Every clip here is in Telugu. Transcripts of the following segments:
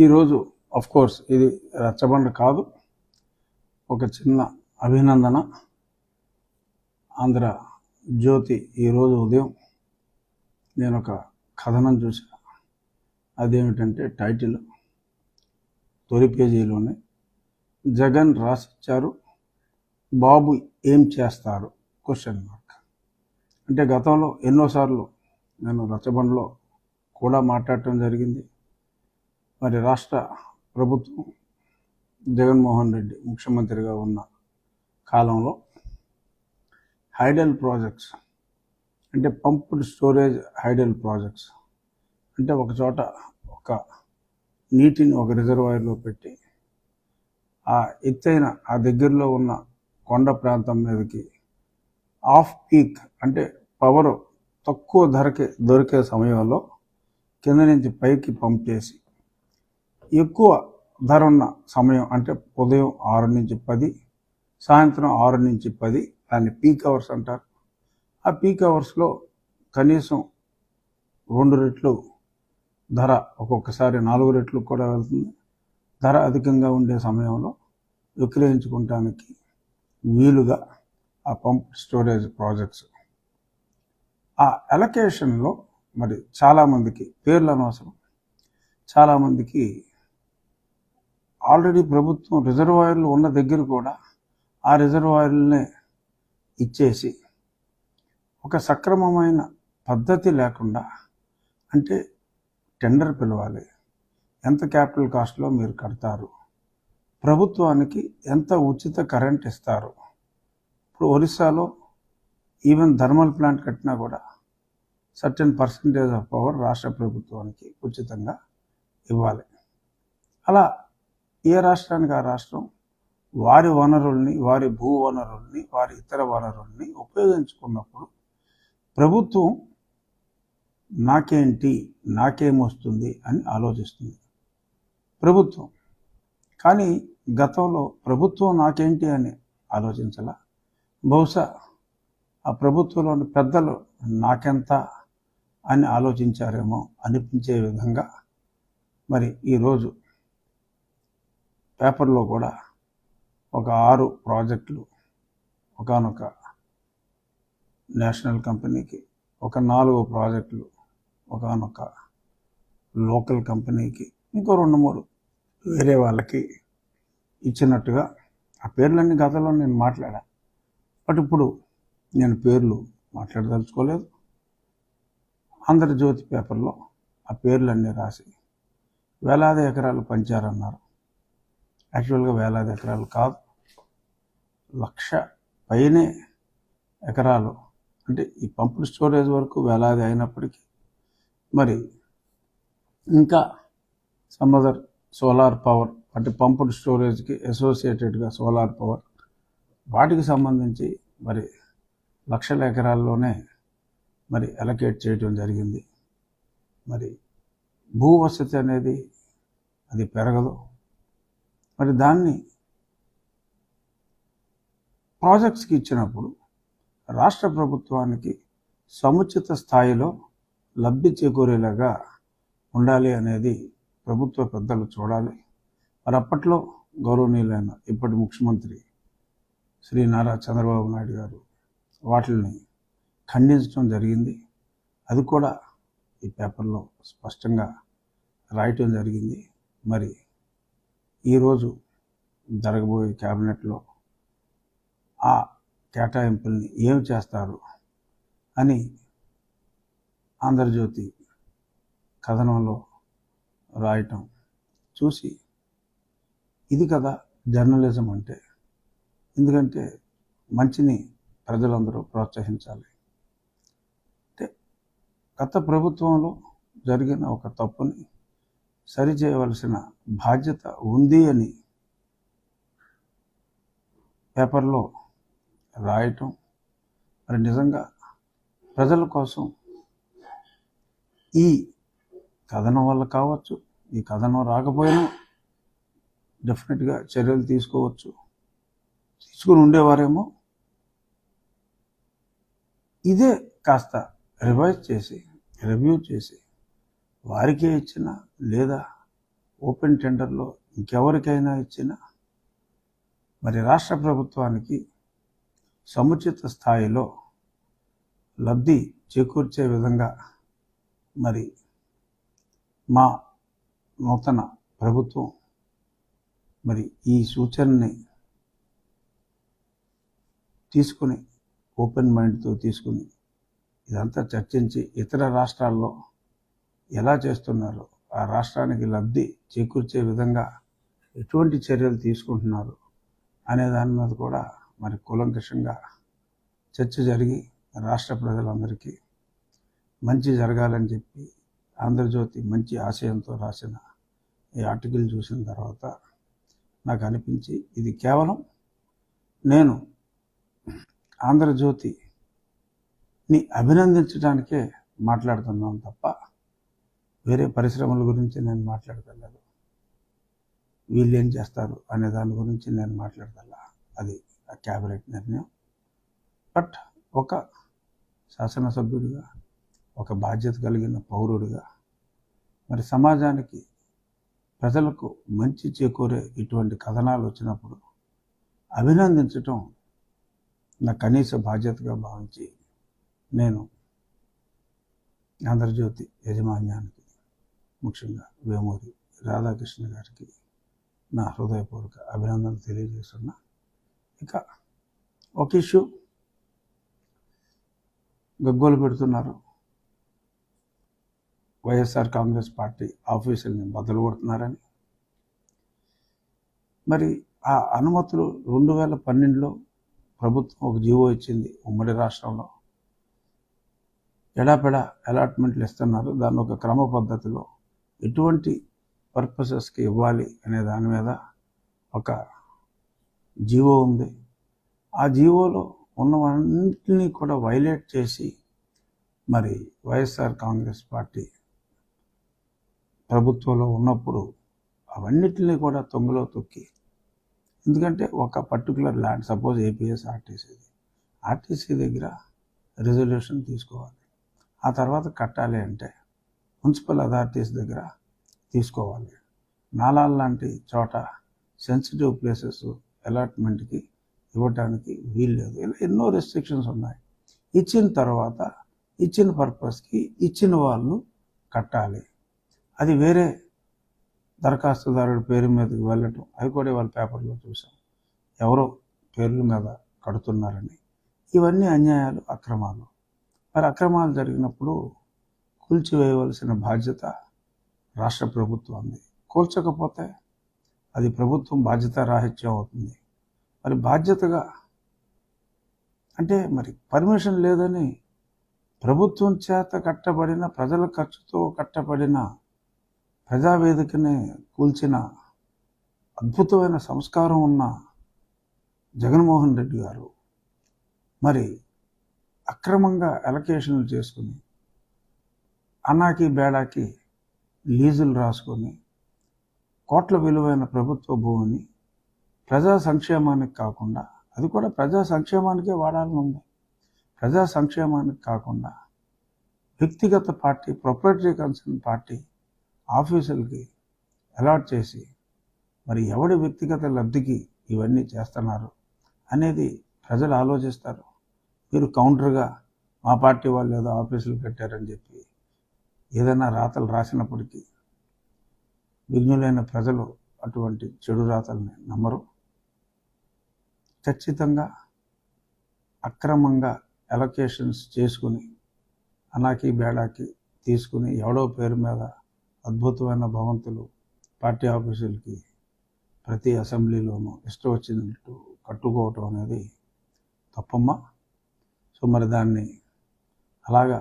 ఈరోజు కోర్స్ ఇది రచ్చబండ కాదు, ఒక చిన్న అభినందన. ఆంధ్ర జ్యోతి ఈరోజు ఉదయం నేను ఒక కథనం చూసా. అదేమిటంటే టైటిల్ తొలి పేజీలోనే జగన్ రాసిచ్చారు, బాబు ఏం చేస్తారు క్వశ్చన్ మార్క్. అంటే గతంలో ఎన్నోసార్లు నేను రచ్చబండలో కూడా మాట్లాడటం జరిగింది. మరి రాష్ట్ర ప్రభుత్వం జగన్మోహన్ రెడ్డి ముఖ్యమంత్రిగా ఉన్న కాలంలో హైడల్ ప్రాజెక్ట్స్ అంటే పంప్డ్ స్టోరేజ్ హైడల్ ప్రాజెక్ట్స్ అంటే ఒక చోట ఒక నీటిని ఒక రిజర్వాయర్లో పెట్టి ఆ ఎత్తైన ఆ దగ్గరలో ఉన్న కొండ ప్రాంతం మీదకి ఆఫ్ పీక్ అంటే పవర్ తక్కువ ధరకే దొరికే సమయంలో కింద నుంచి పైకి పంప్ చేసి ఎక్కువ ధర ఉన్న సమయం అంటే ఉదయం 6 నుంచి 10, సాయంత్రం 6 నుంచి 10 దాన్ని పీక్ అవర్స్ అంటారు. ఆ పీక్ అవర్స్లో కనీసం 2 రెట్లు ధర, ఒక్కొక్కసారి 4 రెట్లు కూడా వెళ్తుంది. ధర అధికంగా ఉండే సమయంలో విక్రయించుకోవటానికి వీలుగా ఆ పంప్ స్టోరేజ్ ప్రాజెక్ట్స్ ఆ అలొకేషన్లో మరి చాలామందికి పేర్లు అనవసరం, చాలామందికి ఆల్రెడీ ప్రభుత్వం రిజర్వాయర్లు ఉన్న దగ్గర కూడా ఆ రిజర్వాయర్లనే ఇచ్చేసి ఒక సక్రమమైన పద్ధతి లేకుండా, అంటే టెండర్ పిలవాలి, ఎంత క్యాపిటల్ కాస్ట్లో మీరు కడతారు, ప్రభుత్వానికి ఎంత ఉచిత కరెంట్ ఇస్తారు. ఇప్పుడు ఒరిస్సాలో ఈవెన్ థర్మల్ ప్లాంట్ కట్టినా కూడా సర్టెన్ పర్సంటేజ్ ఆఫ్ పవర్ రాష్ట్ర ప్రభుత్వానికి ఉచితంగా ఇవ్వాలి. అలా ఏ రాష్ట్రానికి ఆ రాష్ట్రం వారి వనరుల్ని, వారి భూ వనరుల్ని, వారి ఇతర వనరుల్ని ఉపయోగించుకున్నప్పుడు ప్రభుత్వం నాకేంటి, నాకేమొస్తుంది అని ఆలోచిస్తుంది ప్రభుత్వం. కానీ గతంలో ప్రభుత్వం నాకేంటి అని ఆలోచించాల. బహుశా ఆ ప్రభుత్వంలోని పెద్దలు నాకెంత అని ఆలోచించారేమో అనిపించే విధంగా మరి ఈరోజు పేపర్లో కూడా ఒక 6 ప్రాజెక్టులు ఒకానొక నేషనల్ కంపెనీకి, ఒక 4 ప్రాజెక్టులు ఒకానొక లోకల్ కంపెనీకి, ఇంకో 2-3 వేరే వాళ్ళకి ఇచ్చినట్టుగా ఆ పేర్లన్నీ గతంలో నేను మాట్లాడా. బట్ ఇప్పుడు నేను పేర్లు మాట్లాడదలుచుకోలేదు. ఆంధ్రజ్యోతి పేపర్లో ఆ పేర్లన్నీ రాసి వేలాది ఎకరాలు పంచారన్నారు. యాక్చువల్గా వేలాది ఎకరాలు కాదు, 1,00,000 పైనే ఎకరాలు. అంటే ఈ పంపుడ్ స్టోరేజ్ వరకు వేలాది అయినప్పటికీ మరి ఇంకా సమ్ అదర్ సోలార్ పవర్ అంటే పంపుడ్ స్టోరేజ్కి అసోసియేటెడ్గా సోలార్ పవర్, వాటికి సంబంధించి మరి లక్షల ఎకరాల్లోనే మరి అలొకేట్ చేయడం జరిగింది. మరి భూవసతి అనేది అది పెరగదు. మరి దాన్ని ప్రాజెక్ట్స్కి ఇచ్చినప్పుడు రాష్ట్ర ప్రభుత్వానికి సముచిత స్థాయిలో లబ్ధి చేకూరేలాగా ఉండాలి అనేది ప్రభుత్వ పెద్దలు చూడాలి. మరి అప్పట్లో గౌరవనీయులైన ఇప్పటి ముఖ్యమంత్రి శ్రీ నారా చంద్రబాబు నాయుడు గారు వాటిని ఖండించడం జరిగింది. అది కూడా ఈ పేపర్లో స్పష్టంగా రాయటం జరిగింది. మరి ఈరోజు జరగబోయే క్యాబినెట్లో ఆ కేటాయింపుల్ని ఏం చేస్తారు అని ఆంధ్రజ్యోతి కథనంలో రాయటం చూసి ఇది కదా జర్నలిజం అంటే. ఎందుకంటే మంచిని ప్రజలందరూ ప్రోత్సహించాలి. అంటే గత ప్రభుత్వంలో జరిగిన ఒక తప్పుని సరిచేయవలసిన బాధ్యత ఉంది అని పేపర్లో రాయటం మరి నిజంగా ప్రజల కోసం ఈ కథనం వల్ల కావచ్చు, ఈ కథనం రాకపోయినా డెఫినెట్గా చర్యలు తీసుకుని ఉండేవారేమో. ఇదే కాస్త రివైజ్ చేసి, రివ్యూ చేసి వారికే ఇచ్చిన లేదా ఓపెన్ టెండర్లో ఇంకెవరికైనా ఇచ్చినా మరి రాష్ట్ర ప్రభుత్వానికి సముచిత స్థాయిలో లబ్ధి చేకూర్చే విధంగా మరి మా నూతన ప్రభుత్వం మరి ఈ సూచనని తీసుకుని ఓపెన్ మైండ్తో తీసుకుని ఇదంతా చర్చించి ఇతర రాష్ట్రాల్లో ఎలా చేస్తున్నారో ఆ రాష్ట్రానికి లబ్ధి చేకూర్చే విధంగా ఎటువంటి చర్యలు తీసుకుంటున్నారు అనే దాని మీద కూడా మరి కూలంకషంగా చర్చ జరిగి రాష్ట్ర ప్రజలందరికీ మంచి జరగాలని చెప్పి ఆంధ్రజ్యోతి మంచి ఆశయంతో రాసిన ఈ ఆర్టికల్ చూసిన తర్వాత నాకు అనిపించి ఇది కేవలం నేను ఆంధ్రజ్యోతిని అభినందించడానికే మాట్లాడుతున్నాను తప్ప వేరే పరిశ్రమల గురించి నేను మాట్లాడగలను, వీళ్ళు ఏం చేస్తారు అనే దాని గురించి నేను మాట్లాడగల. అది ఆ క్యాబినెట్ నిర్ణయం. బట్ ఒక శాసనసభ్యుడిగా, ఒక బాధ్యత కలిగిన పౌరుడిగా మరి సమాజానికి ప్రజలకు మంచి చేకూరే ఇటువంటి కథనాలు వచ్చినప్పుడు అభినందించటం నా కనీస బాధ్యతగా భావించి నేను ఆంధ్రజ్యోతి యాజమాన్యానికి, ముఖ్యంగా వేమూరి రాధాకృష్ణ గారికి నా హృదయపూర్వక అభినందనలు తెలియజేస్తున్నా. ఇక ఒక ఇష్యూ గగ్గోలు పెడుతున్నారు. వైఎస్ఆర్ కాంగ్రెస్ పార్టీ ఆఫీసుల్ని బదులు కొడుతున్నారని. మరి ఆ అనుమతులు 2012లో ప్రభుత్వం ఒక జీవో ఇచ్చింది. ఉమ్మడి రాష్ట్రంలో ఎడాపెడా అలాట్మెంట్లు ఇస్తున్నారు. దాన్ని ఒక క్రమ పద్ధతిలో ఎటువంటి పర్పసెస్కి ఇవ్వాలి అనే దాని మీద ఒక జీవో ఉంది. ఆ జీవోలో ఉన్నవన్నింటినీ కూడా వైలేట్ చేసి మరి వైఎస్ఆర్ కాంగ్రెస్ పార్టీ ప్రభుత్వంలో ఉన్నప్పుడు అవన్నిటిని కూడా తొంగలో తొక్కి, ఎందుకంటే ఒక particular land, suppose APS RTC దగ్గర రిజల్యూషన్ తీసుకోవాలి, ఆ తర్వాత కట్టాలి అంటే మున్సిపల్ అథారిటీస్ దగ్గర తీసుకోవాలి. నాలాల్ లాంటి చోట సెన్సిటివ్ ప్లేసెస్ అలాట్మెంట్కి ఇవ్వటానికి వీల్లేదు. ఇలా ఎన్నో రెస్ట్రిక్షన్స్ ఉన్నాయి. ఇచ్చిన తర్వాత ఇచ్చిన పర్పస్కి ఇచ్చిన వాళ్ళు కట్టాలి. అది వేరే దరఖాస్తుదారుడి పేరు మీదకి వెళ్ళటం, అవి కూడా వాళ్ళ పేపర్లో చూసాం, ఎవరో పేర్ల మీద కడుతున్నారని. ఇవన్నీ అన్యాయాలు, అక్రమాలు. మరి అక్రమాలు జరిగినప్పుడు కూల్చివేయవలసిన బాధ్యత రాష్ట్ర ప్రభుత్వాన్ని. కూల్చకపోతే అది ప్రభుత్వం బాధ్యత రాహిత్యం అవుతుంది. మరి బాధ్యతగా అంటే మరి పర్మిషన్ లేదని ప్రభుత్వం చేత కట్టబడిన, ప్రజల ఖర్చుతో కట్టబడిన ప్రజావేదికని కూల్చిన అద్భుతమైన సంస్కారం ఉన్న జగన్మోహన్ రెడ్డి గారు మరి అక్రమంగా అలొకేషన్లు చేసుకుని, అన్నాకి బేడాకి లీజులు రాసుకొని కోట్ల విలువైన ప్రభుత్వ భూమిని ప్రజా సంక్షేమానికి కాకుండా, అది కూడా ప్రజా సంక్షేమానికే వాడాలని ఉంది, ప్రజా సంక్షేమానికి కాకుండా వ్యక్తిగత పార్టీ, ప్రొప్రైటరీ కన్సర్న్ పార్టీ ఆఫీసులకి అలాట్ చేసి మరి ఎవడి వ్యక్తిగత లబ్ధికి ఇవన్నీ చేస్తున్నారు అనేది ప్రజలు ఆలోచిస్తారు. మీరు కౌంటర్గా మా పార్టీ వాళ్ళు ఏదో ఆఫీసులు పెట్టారని చెప్పి ఏదైనా రాతలు రాసినప్పటికీ విఘ్నులైన ప్రజలు అటువంటి చెడు రాతల్ని నమ్మరు. ఖచ్చితంగా అక్రమంగా అలొకేషన్స్ చేసుకుని, అనాకి బేడాకి తీసుకుని ఎవడో పేరు మీద అద్భుతమైన భవంతులు పార్టీ ఆఫీసులకి ప్రతి అసెంబ్లీలోనూ ఇష్టం వచ్చినట్టు కట్టుకోవటం అనేది తప్పమ్మా. సో మరి దాన్ని అలాగా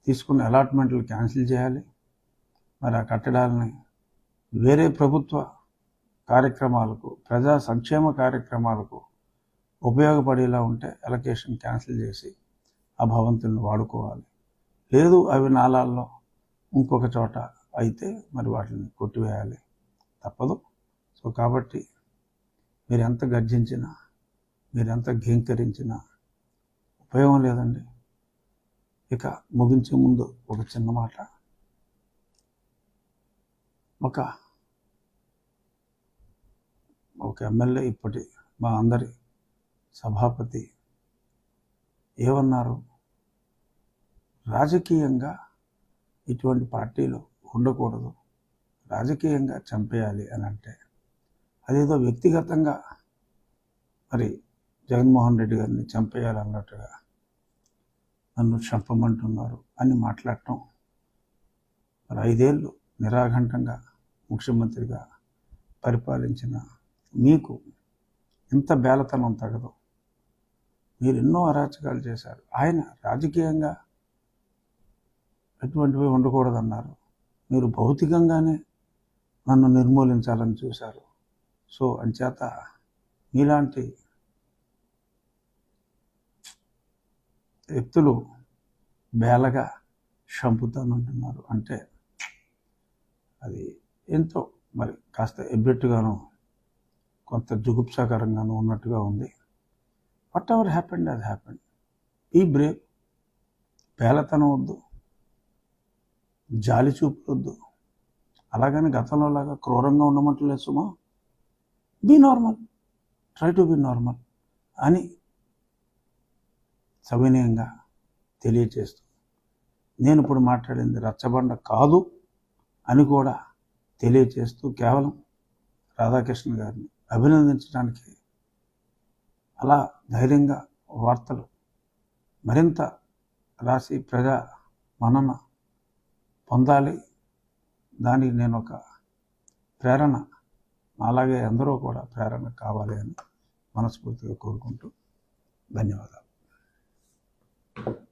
తీసుకున్న అలాట్మెంట్లు క్యాన్సిల్ చేయాలి. మరి ఆ కట్టడాలని వేరే ప్రభుత్వ కార్యక్రమాలకు, ప్రజా సంక్షేమ కార్యక్రమాలకు ఉపయోగపడేలా ఉంటే అలొకేషన్ క్యాన్సిల్ చేసి ఆ భవంతులను వాడుకోవాలి. లేదు అవి నాలాల్లో ఇంకొక చోట అయితే మరి వాటిని కొట్టివేయాలి, తప్పదు. సో కాబట్టి మీరు ఎంత గర్జించినా, మీరు ఎంత ఘీంకరించినా ఉపయోగం లేదండి. ఇక ముగించే ముందు ఒక చిన్న మాట. ఒక ఒక ఎమ్మెల్యే ఇప్పటి మా అందరి సభాపతి ఏమన్నారు, రాజకీయంగా ఇటువంటి పార్టీలు ఉండకూడదు, రాజకీయంగా చంపేయాలి అని అంటే అదేదో వ్యక్తిగతంగా మరి జగన్మోహన్ రెడ్డి గారిని చంపేయాలన్నట్టుగా నన్ను చంపమంటున్నారు అని మాట్లాడటం, మరి 5 ఏళ్ళు నిరాఘంటంగా ముఖ్యమంత్రిగా పరిపాలించిన మీకు ఇంత బేలతనం తగదు. మీరు ఎన్నో అరాచకాలు చేశారు. ఆయన రాజకీయంగా ఎటువంటివి ఉండకూడదన్నారు, మీరు భౌతికంగానే నన్ను నిర్మూలించాలని చూశారు. సో అంచేత మీలాంటి వ్యక్తులు బేలగా చంపుతానంటున్నారు అంటే అది ఎంతో మరి కాస్త ఎబ్బెట్టుగాను కొంత జుగుప్సాకరంగాను ఉన్నట్టుగా ఉంది. వాట్ ఎవర్ హ్యాపెండ్ అది హ్యాపెండ్. ఈ బ్రేవ్, బేలతనం వద్దు, జాలి చూపొద్దు. అలాగని గతంలో లాగా క్రూరంగా ఉండమంటలేదు సుమా. Be normal, try to be normal అని సవినయంగా తెలియచేస్తూ, నేను ఇప్పుడు మాట్లాడింది రచ్చబండ కాదు అని కూడా తెలియచేస్తూ కేవలం రాధాకృష్ణ గారిని అభినందించడానికి, అలా ధైర్యంగా వార్తలు మరింత రాసి ప్రజా మన్నన పొందాలి, దానికి నేను ఒక ప్రేరణ, అలాగే అందరూ కూడా ప్రేరణ కావాలి అని మనస్ఫూర్తిగా కోరుకుంటూ ధన్యవాదాలు.